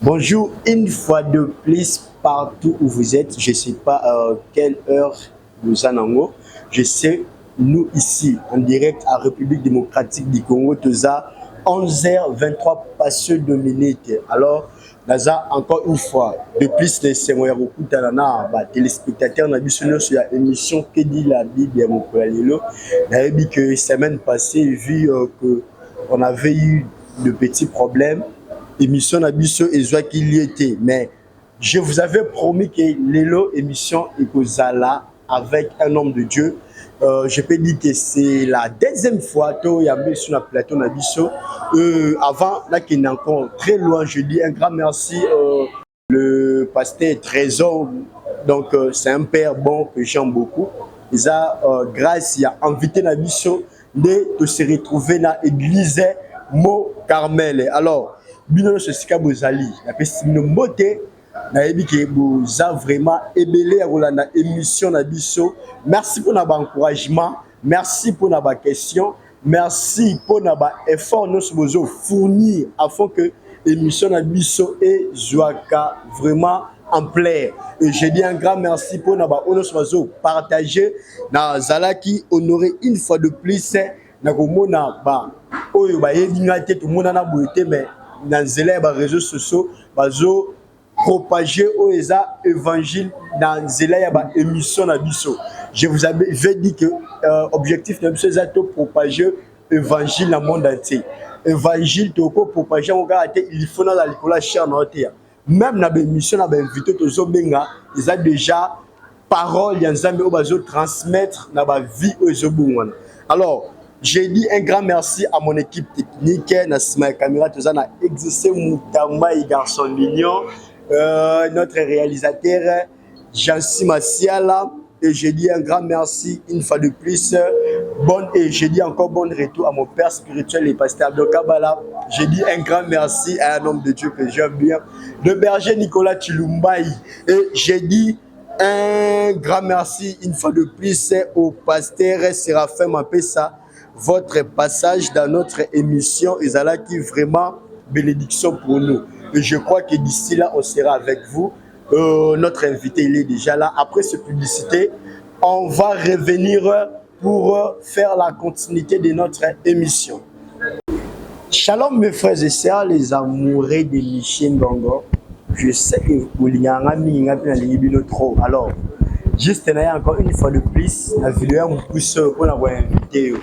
Bonjour une fois de plus partout où vous êtes. Je ne sais pas quelle heure nous en avons. Je sais, nous ici, en direct à République démocratique du Congo, tous à 11h23 passé de minutes. Alors, Naza, encore une fois, de plus, les téléspectateurs, on a vu sur l'émission Que dit la Bible, mon Lelo. On a vu que semaine passée, vu qu'on avait eu de petits problèmes, émission Nabiso et Zoa qu'il y était. Mais je vous avais promis que l'élo émission Ekozala avec un homme de Dieu. Je peux dire que c'est la deuxième fois que il y a sur la plateau Nabiso. Avant, là qui est encore très loin, je dis un grand merci. Le pasteur Trésor, donc c'est un père bon que j'aime beaucoup. Il a grâce à invité Nabiso de se retrouver dans l'église Mo Carmel. Alors, bino ce sika bozali na pesi bino mbote na yebi ke boza vraiment ebele ya kolanda émission na biso. Merci pour na ba encouragement, merci pour na ba question, merci pour na ba effort nous bozo fournir afin que émission na biso et Zoaka vraiment en plaire. Et je dis un grand merci pour na ba ono bozo partager na zalaki honorer une fois de plus na komona ba oyo ba yebinga te tout monde na boyete mais dans les réseaux sociaux, bazo propager oeza évangile dans les émissions na biso. Je vous avais dit que objectif na biso c'est de propager évangile dans le monde entier. Évangile toko propager on garde il faut na la likola cher na terre. Même na émission na invité tozo benga, ils a déjà parole ya nzambe o bazo transmettre na ba vie ozo bungwana. Alors j'ai dit un grand merci à mon équipe technique, Nassima Caméra, tout ça, exercé Moutamba et Garçon Mignon, notre réalisateur Jancy Massiala, et j'ai dit un grand merci une fois de plus. Et j'ai dit encore bon retour à mon père spirituel et pasteur Abdel Kabala. J'ai dit un grand merci à un homme de Dieu que j'aime bien, le berger Nicolas Chilumbaï. Et j'ai dit un grand merci une fois de plus au pasteur Séraphin Mapessa. Votre passage dans notre émission est là qui vraiment bénédiction pour nous. Et je crois que d'ici là, on sera avec vous. Notre invité, il est déjà là. Après cette publicité, on va revenir pour faire la continuité de notre émission. Shalom mes frères et sœurs, les amoureux de Michel Gongo. Je sais que vous l'avez trop. Alors, juste encore une fois de plus, la vidéo est pousse pour l'avoir invité.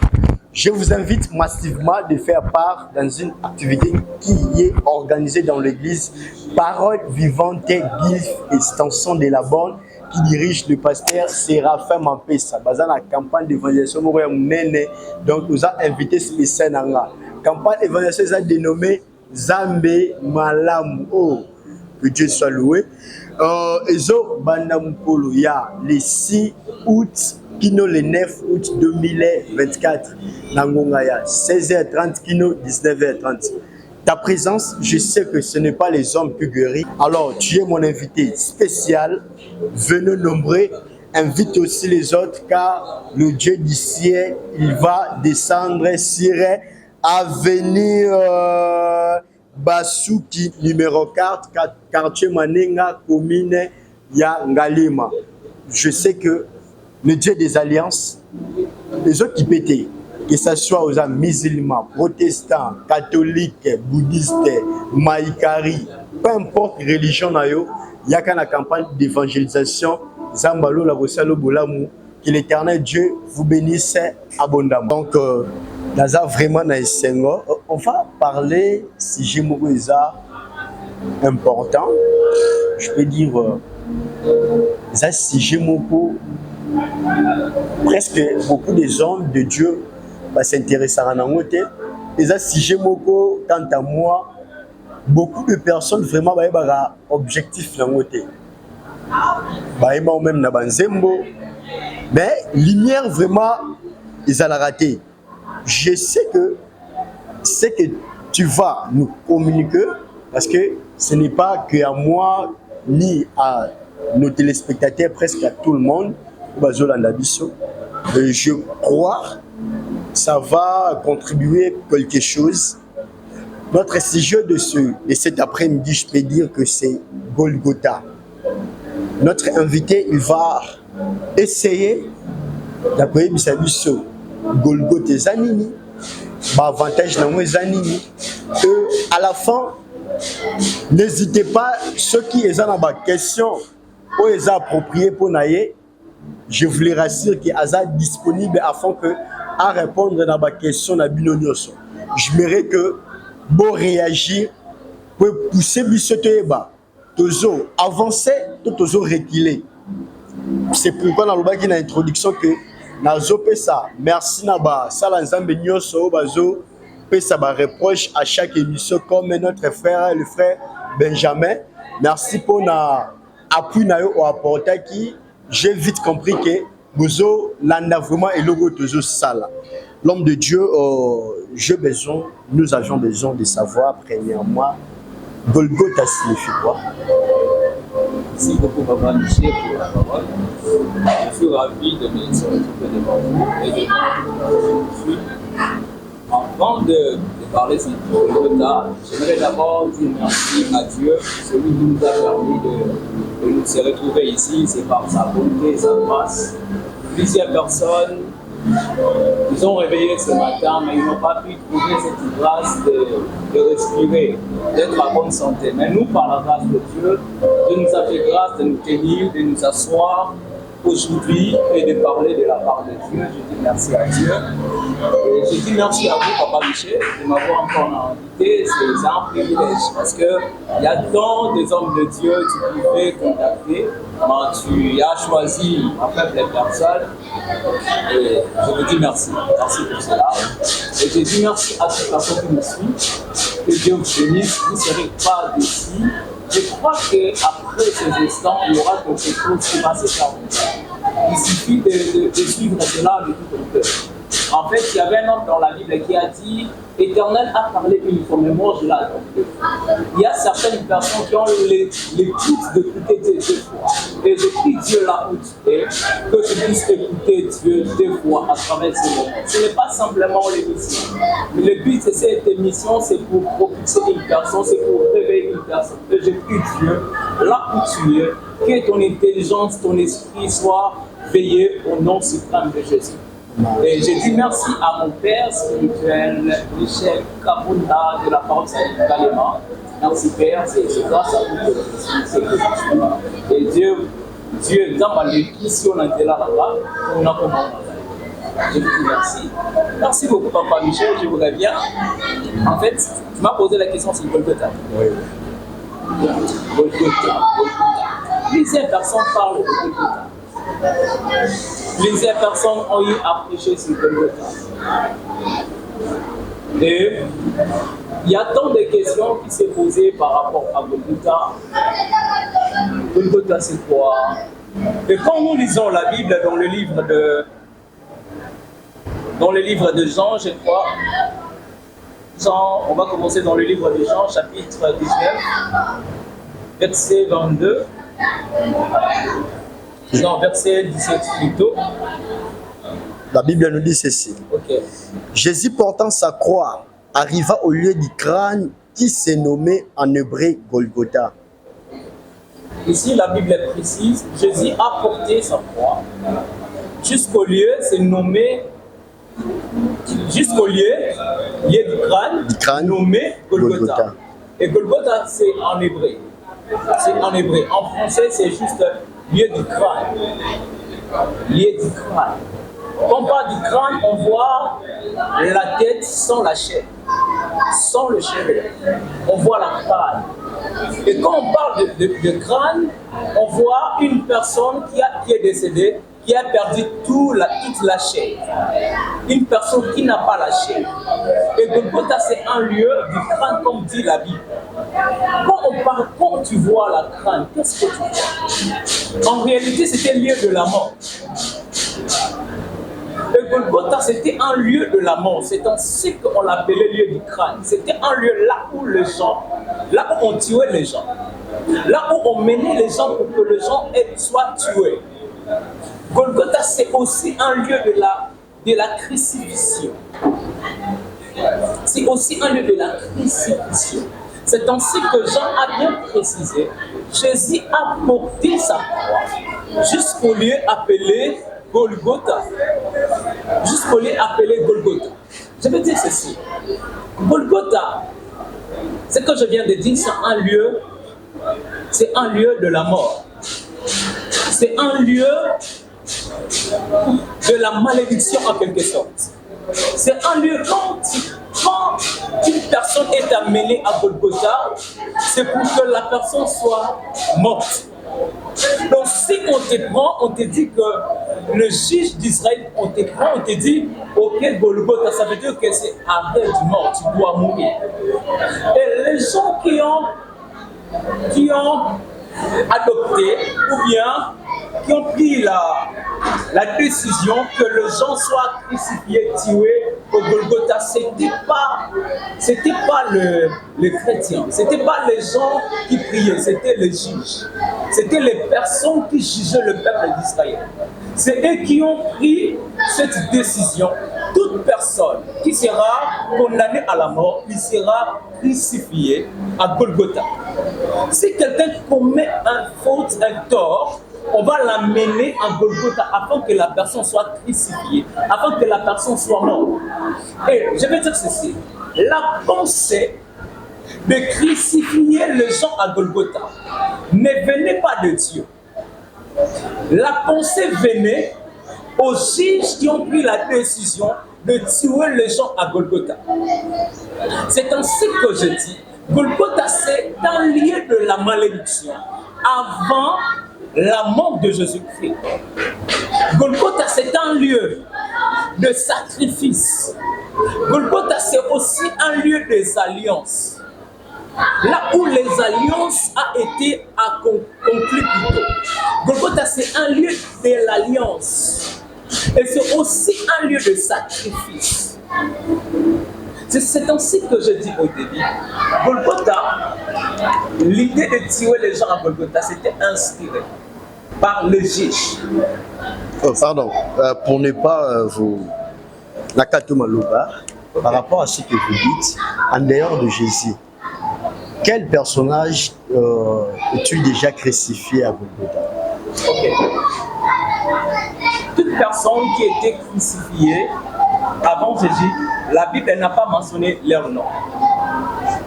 Je vous invite massivement de faire part dans une activité qui est organisée dans l'église Parole Vivante Guilf Extension de la Bonne qui dirige le pasteur Séraphin Mampessa. Basé la campagne d'évangélisation, donc nous a invité spécial dans la campagne d'évangélisation est dénommée Zambé Malam. Oh, que Dieu soit loué. Ezo Bandamupolo, il y a le 6 août. Kino le 9 août 2024, Nangongaya, 16h30, Kino 19h30. Ta présence, je sais que ce n'est pas les hommes plus guéris. Alors, tu es mon invité spécial. Venez nombreux, invite aussi les autres, car le Dieu du ciel, il va descendre sur avenue Basuki, numéro 4, quartier Manenga, commune Yangalima. Je sais que le Dieu des alliances, les autres qui pétaient, que ce soit aux musulmans, protestants, catholiques, bouddhistes, maïkari, peu importe religion, il y a une campagne d'évangélisation, Zambalo, la Rossalo, Bolamou, que l'éternel Dieu vous bénisse abondamment. Donc, Naza vraiment on va parler, si j'ai mon important, je peux dire, ça, si j'ai mon presque beaucoup des hommes de Dieu s'intéressent à un côté. Et ça, si j'ai mon quant à moi, beaucoup de personnes vraiment ont objectif dans côté. Même na banzembo, mais lumière vraiment ils ont raté. Je sais que c'est que tu vas nous communiquer parce que ce n'est pas que à moi ni à nos téléspectateurs, presque à tout le monde. Je crois que ça va contribuer quelque chose Notre sujet de cet après-midi, je peux dire que c'est Golgotha. Notre invité, il va essayer d'appeler Bisabiso Golgotha Zanini, avantage dans les Zanini. Et à la fin, n'hésitez pas, ceux qui ont des questions ou les appropriées pour naïe, je vous les rassure qu'il est disponible afin que à répondre à la question de Binonioso. Je mérite que bon réagir pour pousser Bissotoeba, toujours avancer, toujours reculer. C'est pourquoi dans le introduction que nazo pesa merci naba sala nzambe nyoso bazo pesa ba reproche à chaque émission comme notre frère le frère Benjamin. Merci pour na appui na yo apporter qui j'ai vite compris que bozo landa vraiment et logo toujours sala. L'homme de Dieu, nous avions besoin de savoir premièrement Golgotha signifie quoi? Merci beaucoup, Papa Michel, pour la parole. Je suis ravi de me retrouver devant vous et de vous. Avant de parler de Golgotha, j'aimerais d'abord dire merci à Dieu, celui qui nous a permis de nous se retrouver ici. C'est par sa bonté et sa grâce. Plusieurs personnes nous ont réveillés ce matin, mais ils n'ont pas pu trouver cette grâce de respirer, d'être en bonne santé. Mais nous, par la grâce de Dieu, Dieu nous a fait grâce de nous tenir, de nous asseoir aujourd'hui et de parler de la part de Dieu. Je dis merci à Dieu. Et je dis merci à vous, Papa Michel, de m'avoir encore invité. C'est un privilège parce qu'il y a tant des hommes de Dieu que tu pouvais contacter, mais tu as choisi ma faible personne. Et je vous dis merci. Merci pour cela. Et je dis merci à toutes les personnes qui me suivent. Que Dieu vous bénisse. Vous ne serez pas déçus. Je crois qu'après ces instants, il y aura quelque chose qui va se faire. Il suffit de suivre cela de tout ton cœur. En fait, il y avait un homme dans la Bible qui a dit Éternel a parlé uniformément, je l'adore. Il y a certaines personnes qui ont l'écoute d'écouter Dieu deux fois. Et je prie Dieu là où tu es, que tu puisses écouter Dieu deux fois à travers ce moment. Ce n'est pas simplement l'émission. Mais le but de cette émission, c'est pour propulser une personne, c'est pour réveiller une personne. Et je prie Dieu, là où tu es, que ton intelligence, ton esprit soit veillé au nom suprême de Jésus. Et je dis merci à mon père spirituel, Michel Kabunda de la parole Kalema. Merci Père, c'est grâce à vous que je suis là. Et Dieu, dans ma vie, si on était là-bas, on a comment je vous dis merci. Merci beaucoup, Papa Michel, je voudrais bien. En fait, tu m'as posé la question sur Golgotha. Oui. Golgotha. Plusieurs personnes parlent de Golgotha. Plusieurs personnes ont eu à prêcher sur Golgotha. Et il y a tant de questions qui s'est posées par rapport à Golgotha. Golgotha, c'est quoi? Et quand nous lisons la Bible dans le livre de Jean, je crois, on va commencer dans le livre de Jean, chapitre 19, verset 22. Non, verset 17 plutôt. La Bible nous dit ceci. Okay. Jésus portant sa croix arriva au lieu du crâne qui s'est nommé en hébreu Golgotha. Ici, la Bible est précise. Jésus a porté sa croix jusqu'au lieu, c'est nommé jusqu'au lieu du crâne nommé Golgotha. Et Golgotha, c'est en hébreu. C'est en hébreu. En français, c'est juste lieu du crâne. Lieu du crâne. Quand on parle du crâne, on voit la tête sans la chair, sans le cheveu. On voit la crâne. Et quand on parle de crâne, on voit une personne qui est décédée, qui a perdu toute la chair. Une personne qui n'a pas la chair. Et Golgotha, c'est un lieu du crâne, comme dit la Bible. Quand tu vois la crâne, qu'est-ce que tu vois? En réalité, c'était le lieu de la mort. Et Golgotha, c'était un lieu de la mort. C'est ainsi qu'on l'appelait lieu du crâne. C'était un lieu là où on tuait les gens. Là où on menait les gens pour que les gens soient tués. Golgotha, c'est aussi un lieu de la crucifixion. c'est aussi un lieu de la crucifixion. C'est ainsi que Jean a bien précisé, Jésus a porté sa croix jusqu'au lieu appelé Golgotha. Jusqu'au lieu appelé Golgotha. Je veux dire ceci. Golgotha, ce que je viens de dire, c'est un lieu de la mort. C'est un lieu de la malédiction en quelque sorte. C'est un lieu quand une personne est amenée à Golgotha, c'est pour que la personne soit morte. Donc si on te prend, on te dit que le juge d'Israël, on te prend, on te dit, ok Golgotha, ça veut dire que c'est arrêt du mort, tu dois mourir. Et les gens qui ont adopté ou bien qui ont pris la décision que le gens soit crucifié, tué au Golgotha, c'était pas le chrétien, c'était pas les gens qui priaient, c'était les juges, c'était les personnes qui jugeaient le peuple d'Israël. C'est eux qui ont pris cette décision. Toute personne qui sera condamnée à la mort, il sera crucifié à Golgotha. Si quelqu'un commet une faute, un tort, on va l'amener à Golgotha afin que la personne soit crucifiée, afin que la personne soit morte. Et je vais dire ceci, la pensée de crucifier les gens à Golgotha ne venait pas de Dieu. La pensée venait aux juges qui ont pris la décision de tuer les gens à Golgotha. C'est ainsi que je dis, Golgotha c'est un lieu de la malédiction avant la mort de Jésus-Christ. Golgotha c'est un lieu de sacrifice. Golgotha c'est aussi un lieu des alliances. Là où les alliances ont été conclues plus tôt. Golgotha c'est un lieu de l'alliance. Et c'est aussi un lieu de sacrifice. C'est ainsi que je dis au début. Golgotha, l'idée de tuer les gens à Golgotha, c'était inspiré par le juge. Oh, pardon, pour ne pas vous... Par rapport à ce que vous dites, en dehors de Jésus, quel personnage es-tu déjà crucifié à Golgotha? Ok. Toute personne qui était crucifiée avant Jésus, la Bible n'a pas mentionné leur nom.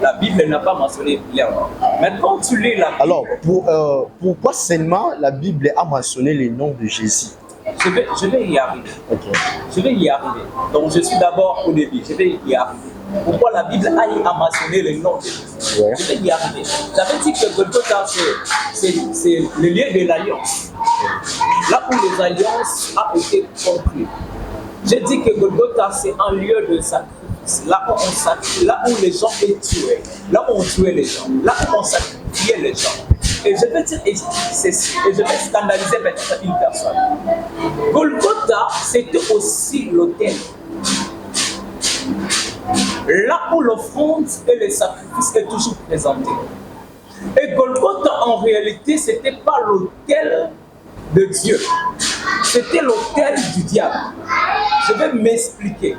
La Bible n'a pas mentionné leur nom. Mais quand tu lis la Bible... Alors, pourquoi seulement la Bible a mentionné les noms de Jésus? Je vais y arriver. Okay. Je vais y arriver. Donc, je suis d'abord au début. Je vais y arriver. Pourquoi la Bible a mentionné les noms de Jésus? Ouais. Je vais y arriver. J'avais dit que Golgotha, c'est le lieu de l'alliance. Là où les alliances ont été conclues. J'ai dit que Golgotha, c'est un lieu de sacrifice. Là où les gens étaient tués. Là où on tuait les gens. Là où on sacrifiait les gens. Et je vais dire ceci, et je vais scandaliser peut-être une personne. Golgotha, c'était aussi l'autel. Là où l'offrande et le sacrifice est toujours présenté. Et Golgotha, en réalité, ce n'était pas l'autel de Dieu. C'était l'autel du diable. Je vais m'expliquer.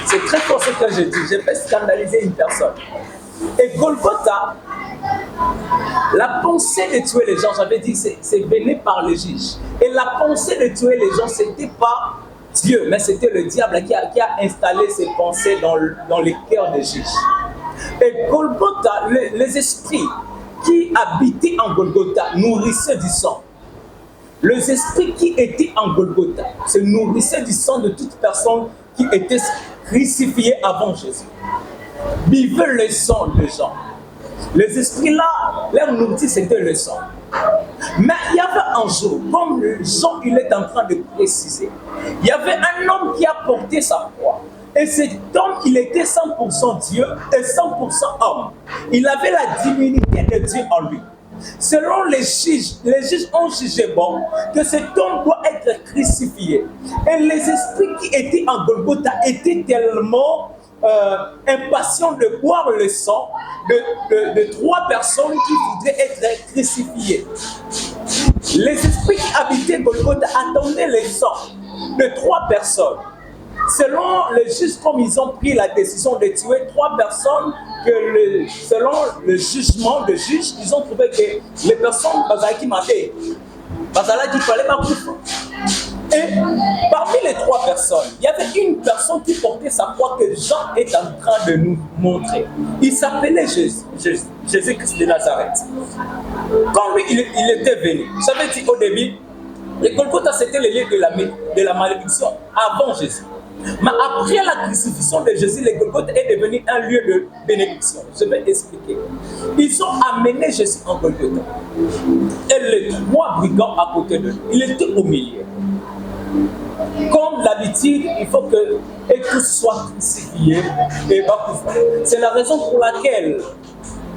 C'est très fort ce que je dis. Je vais scandaliser une personne. Et Golgotha, la pensée de tuer les gens, j'avais dit, c'est venu par les juges. Et la pensée de tuer les gens, ce n'était pas Dieu, mais c'était le diable qui a installé ses pensées dans les cœurs des juges. Et Golgotha, les esprits qui habitaient en Golgotha nourrissaient du sang. Les esprits qui étaient en Golgotha se nourrissaient du sang de toute personne qui était crucifiée avant Jésus. Buvaient le sang des gens. Les esprits-là, leur nourriture, c'était le sang. Mais il y avait un jour, comme Jean il est en train de préciser, il y avait un homme qui a porté sa croix. Et cet homme, il était 100% Dieu et 100% homme. Il avait la divinité de Dieu en lui. Selon les juges ont jugé bon que cet homme doit être crucifié. Et les esprits qui étaient en Golgotha étaient tellement impatients de boire le sang de trois personnes qui voudraient être crucifiées. Les esprits qui habitaient Golgotha attendaient le sang de trois personnes. selon les juges, comme ils ont pris la décision de tuer 3 personnes, selon le jugement de juge, ils ont trouvé que les personnes qui mataient, qu'il fallait pas couper. Et parmi les 3 personnes, il y avait une personne qui portait sa croix que Jean est en train de nous montrer. Il s'appelait Jésus-Christ de Nazareth. Quand lui, il était venu, j'avais dit au début, le Golgotha c'était le lieu de la malédiction avant Jésus. Mais après la crucifixion de Jésus, le Golgotha est devenu un lieu de bénédiction. Je vais expliquer. Ils ont amené Jésus en Golgotha. Et les 3 brigands à côté de lui, il était au milieu. Comme d'habitude, il faut que tous soient crucifiés et baptisés. C'est la raison pour laquelle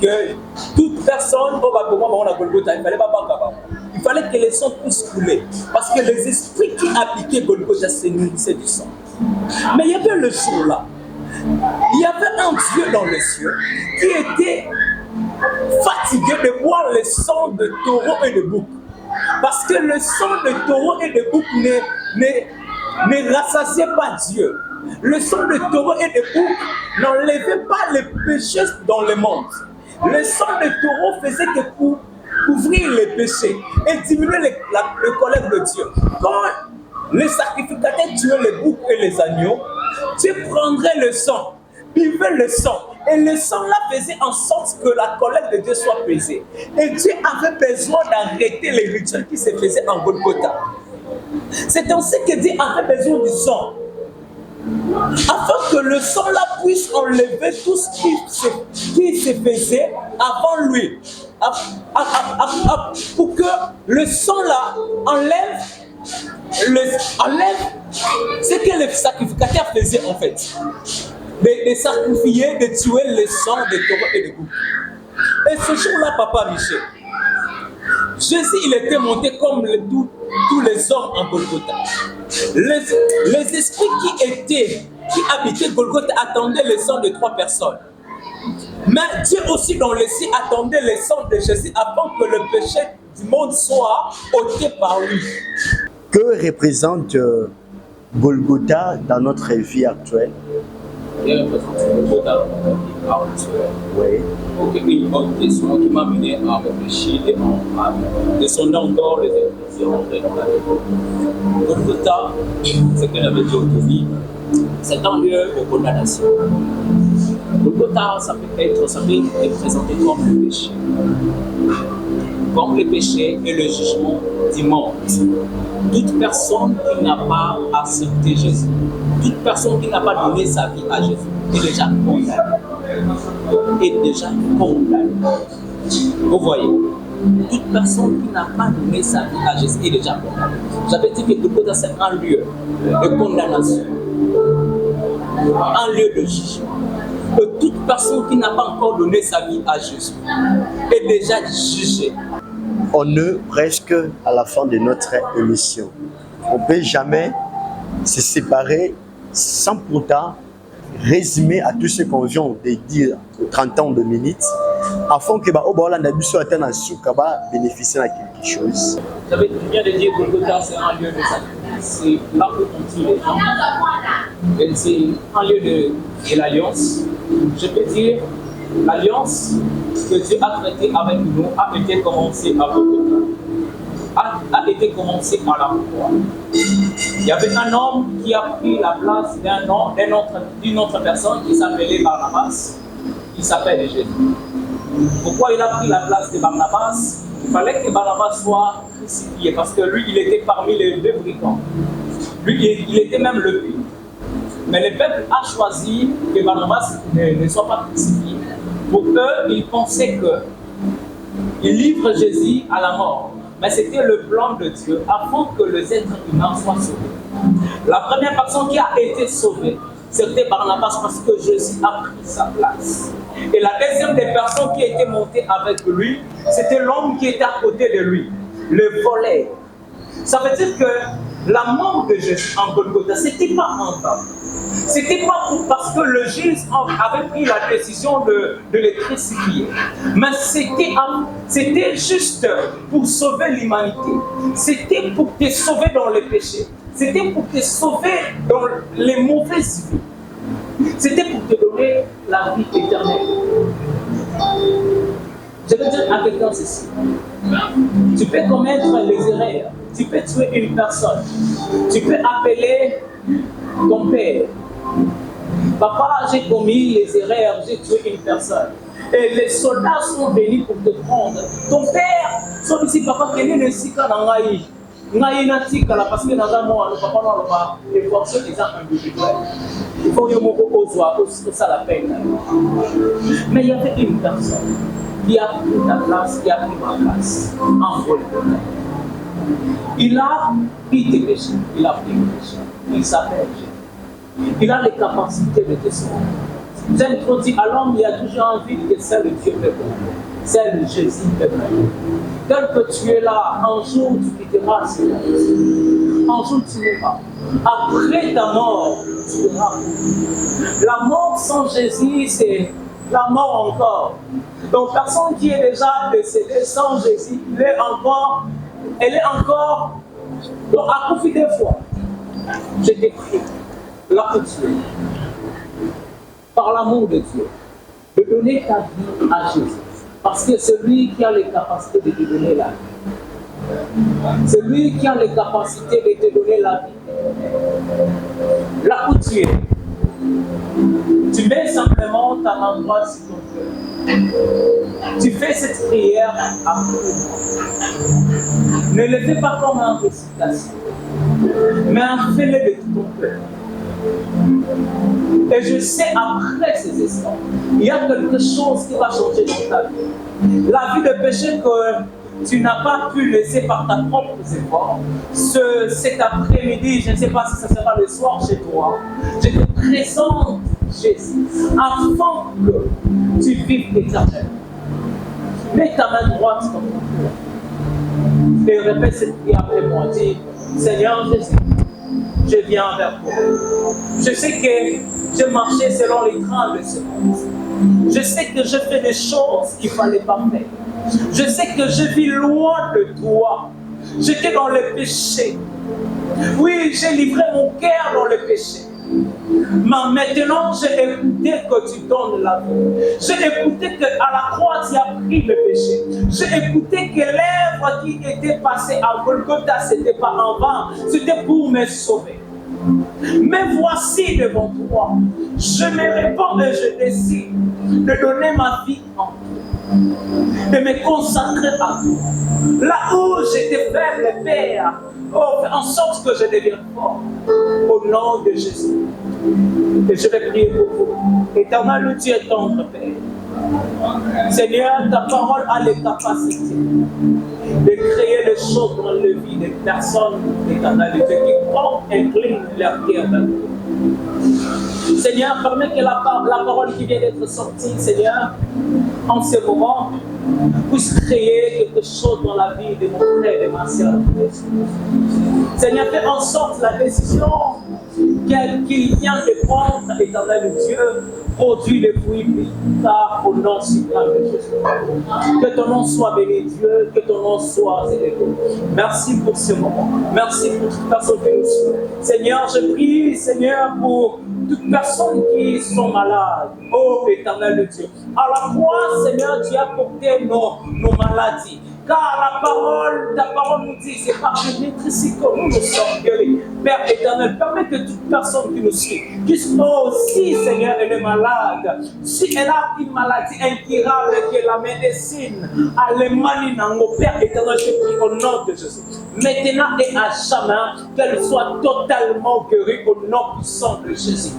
que toute personne il fallait que les sang puissent couler. Parce que les esprits qui appliquaient Golgotha se nourrissaient du sang. Mais il y avait le jour là. Il y avait un Dieu dans les cieux qui était fatigué de boire le sang de taureau et de bouc. Parce que le sang de taureau et de bouc ne rassasiait pas Dieu. Le sang de taureau et de bouc n'enlevait pas les péchés dans le monde. Le sang de taureau faisait que pour couvrir les péchés et diminuer le colère de Dieu. Quand les sacrificateurs tuaient les boucs et les agneaux, Dieu prendrait le sang, buvait le sang. Et le sang là faisait en sorte que la colère de Dieu soit pesée. Et Dieu avait besoin d'arrêter les rituels qui se faisaient en Golgotha. C'est ainsi que Dieu avait besoin du sang. Afin que le sang là puisse enlever tout ce qui se faisait avant lui. Pour que le sang là enlève ce que les sacrificateurs faisaient en fait. De sacrifier, de tuer le sang de taureau et de bouc. Et ce jour-là, Papa Michel, Jésus, il était monté comme tous les hommes en Golgotha. Les esprits qui habitaient Golgotha attendaient le sang de 3 personnes. Mais Dieu aussi dans le ciel attendait le sang de Jésus afin que le péché du monde soit ôté par lui. Que représente Golgotha dans notre vie actuelle? Il représente Golgotha dans notre vie actuelle. Oui. Ok, une bonne question qui m'a mené à réfléchir et sonder encore les intentions entrées dans la vie. Golgotha, c'est que j'avais dit au début, c'est un lieu de condamnation. Golgotha, ça peut être présenté comme le péché. Comme le péché et le jugement du monde. Toute personne qui n'a pas accepté Jésus, toute personne qui n'a pas donné sa vie à Jésus est déjà condamnée. Vous voyez, toute personne qui n'a pas donné sa vie à Jésus est déjà condamnée. J'avais dit que Golgotha c'est un lieu de condamnation, un lieu de jugement. Que toute personne qui n'a pas encore donné sa vie à Jésus est déjà jugée. On est presque à la fin de notre émission. On ne peut jamais se séparer sans pourtant résumer à tout ce qu'on vient de dire 30 ans de minutes afin que bénéficier de quelque chose. J'avais bien de dire que Golgotha c'est un lieu de sacrifice. C'est là où on tue les gens. Et c'est un lieu de l'alliance. Je peux dire l'alliance que Dieu a traitée avec nous a été commencée à Golgotha. A été commencée à la croix. Il y avait un homme qui a pris la place d'une autre personne qui s'appelait Barnabas, qui s'appelle Jésus. Pourquoi il a pris la place de Barnabas? Il fallait que Barnabas soit crucifié parce que lui, il était parmi les 2 brigands. Lui, il était même le pire. Mais le peuple a choisi que Barnabas ne soit pas crucifié. Pour eux, ils pensaient qu'il livre Jésus à la mort. Mais c'était le plan de Dieu afin que les êtres humains soient sauvés. La première personne qui a été sauvée, c'était Barnabas parce que Jésus a pris sa place. Et la deuxième des personnes qui était montée avec lui, c'était l'homme qui était à côté de lui, le voleur. Ça veut dire que la mort de Jésus en Golgotha, ce n'était pas en vain. C'était pas parce que le juge avait pris la décision de les crucifier, mais c'était juste pour sauver l'humanité. C'était pour te sauver dans les péchés. C'était pour te sauver dans les mauvaises vies. C'était pour te donner la vie éternelle. Je veux dire à quelqu'un ceci. Tu peux commettre les erreurs. Tu peux tuer une personne. Tu peux appeler ton père. Papa, j'ai commis les erreurs, j'ai tué une personne. Et les soldats sont venus pour te prendre. Ton père, son ici, papa, quel est le sika nangaï? Nangaï na tika là parce que dans un mois, le papa n'a pas les forces des individuels. Il faut que vous osez ça la peine. Mais il y avait une personne qui a pris ta place, qui a pris ma place en vol. Il a pris tes péchés, il a pris tes péchés. Il s'appelle Jésus. Il a les capacités de te sauver. J'aime trop dire à l'homme, il a toujours envie que celle de Dieu peut faire. Celle de Jésus peut faire. Tel que tu es là, un jour tu quitteras ce monde. Un jour tu mourras. Après ta mort, tu verras. La mort sans Jésus, c'est la mort encore. Donc, personne qui est déjà décédée sans Jésus, elle est encore donc, à profit des fois. Je t'ai pris la tuer par l'amour de Dieu, de donner ta vie à Jésus. Parce que c'est lui qui a les capacités de te donner la vie. C'est lui qui a les capacités de te donner la vie. La tuer. Tu mets simplement ta main droite sur ton cœur. Tu fais cette prière après moi. Ne le fais pas comme une récitation, mais fais-le de tout ton cœur. Et je sais, après ces instants, il y a quelque chose qui va changer dans ta vie. La vie de péché que tu n'as pas pu laisser par ta propre effort. Cet après-midi, je ne sais pas si ça sera le soir chez toi, je te présente Jésus, afin que tu vives éternellement. Mets ta main droite dans ton cœur. Et répète cette prière après moi. Dis, Seigneur Jésus, je viens vers toi. Je sais que j'ai marché selon les trains de ce monde. Je sais que je fais des choses qu'il ne fallait pas faire. Je sais que je vis loin de toi. J'étais dans le péché. Oui, j'ai livré mon cœur dans le péché. Mais maintenant, j'ai écouté que tu donnes la vie. J'ai écouté qu'à la croix, tu as pris le péché. J'ai écouté que l'œuvre qui était passée à Golgotha, ce n'était pas en vain, c'était pour me sauver. Mais voici devant toi, je me réponds et je décide de donner ma vie en toi, de me consacrer à toi. Là où j'étais faible, Père, oh, fais en sorte que je devienne fort. Au nom de Jésus. Et je vais prier pour vous. Éternel Dieu tendre, Père. Seigneur, ta parole a les capacités de créer des choses dans la vie des personnes, éternel Dieu, qui inclinent leur cœur vers toi. Seigneur, permets que la parole qui vient d'être sortie, Seigneur, en ce moment, puisse créer quelque chose dans la vie de mon frère et de ma soeur. Seigneur, fais en sorte la décision qu'il vient de prendre, éternel Dieu, produit des fruits car au nom suprême de Jésus. Que ton nom soit béni, Dieu, que ton nom soit élevé. Merci pour ce moment. Merci pour toute personne qui nous suit. Seigneur, je prie, Seigneur, pour toutes personnes qui sont malades. Oh, éternel Dieu. À la fois, Seigneur, tu as porté nos maladies. Car ta parole nous dit, c'est par Jésus ici que nous sommes guéris. Père éternel, permets que toute personne qui nous suit, si Seigneur elle est malade, si elle a une maladie incurable, que la médecine allemande n'en Père éternel, je prie au nom de Jésus. Maintenant et à jamais, qu'elle soit totalement guérie au nom puissant de Jésus.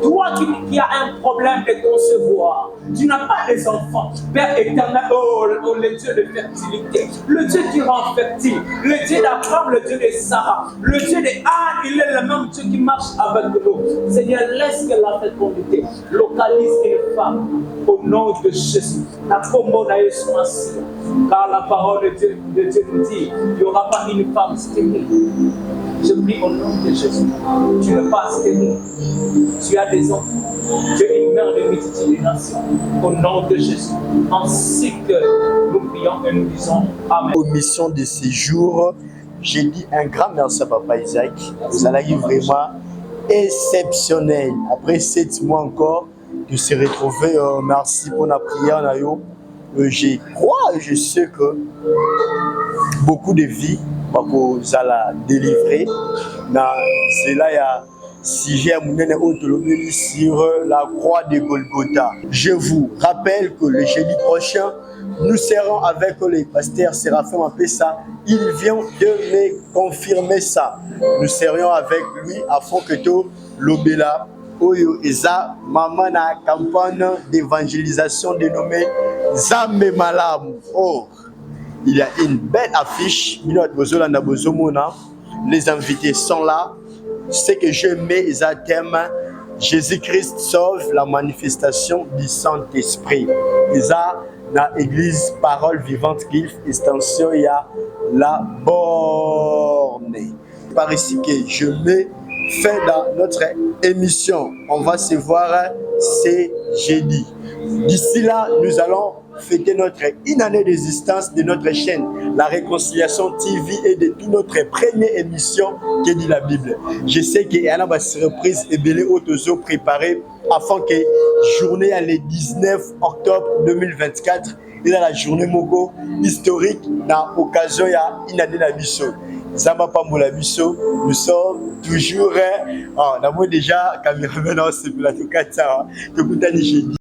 Toi qui as un problème de concevoir, tu n'as pas des enfants, Père éternel, oh, le Dieu de fertilité, le Dieu qui rend fertile, le Dieu d'Abraham, le Dieu de Sarah, le Dieu de Anne, il est le même Dieu qui marche avec nous. Seigneur, laisse que la fécondité localise une femme au nom de Jésus. Car la parole de Dieu nous dit, il n'y aura pas une femme stérile. Je prie au nom de Jésus. Tu ne passes que nous. Tu as des enfants. Tu es une mère de multitude des nations. Au nom de Jésus. Ainsi que nous prions et nous disons Amen. Aux missions de ces jours, j'ai dit un grand merci à Papa Isaac. Vous allez vraiment exceptionnel. Après 7 mois encore, de se retrouver. Merci pour la prière. Je crois et je sais que beaucoup de vies vont délivrer. C'est là il y a sujet sur la croix de Golgotha. Je vous rappelle que le jeudi prochain, nous serons avec le pasteur Séraphin Mapessa. Il vient de me confirmer ça. Nous serions avec lui afin que tout l'obéla. Oyo eza maman na campagne d'évangélisation dénommée Zambe Malam. Oh, il y a une belle affiche. Les invités sont là. Ce que je mets à thème, Jésus-Christ sauve, la manifestation du Saint-Esprit. Isa na église Parole Vivante Gilf, extension il y a la borne. Par ici que je mets fin dans notre émission. On va se voir ce jeudi. D'ici là, nous allons fêter notre une année d'existence de notre chaîne, la Réconciliation TV, et de toute notre première émission qui dit la Bible. Je sais qu'il y a une surprise et belle autozo préparée afin que journée le 19 octobre 2024, et dans la journée Moko historique, dans l'occasion, il y a une année d'ambition. Zamba Pambola Bisso, nous sommes toujours, on a déjà caméraman dans ce plateau 4 ans,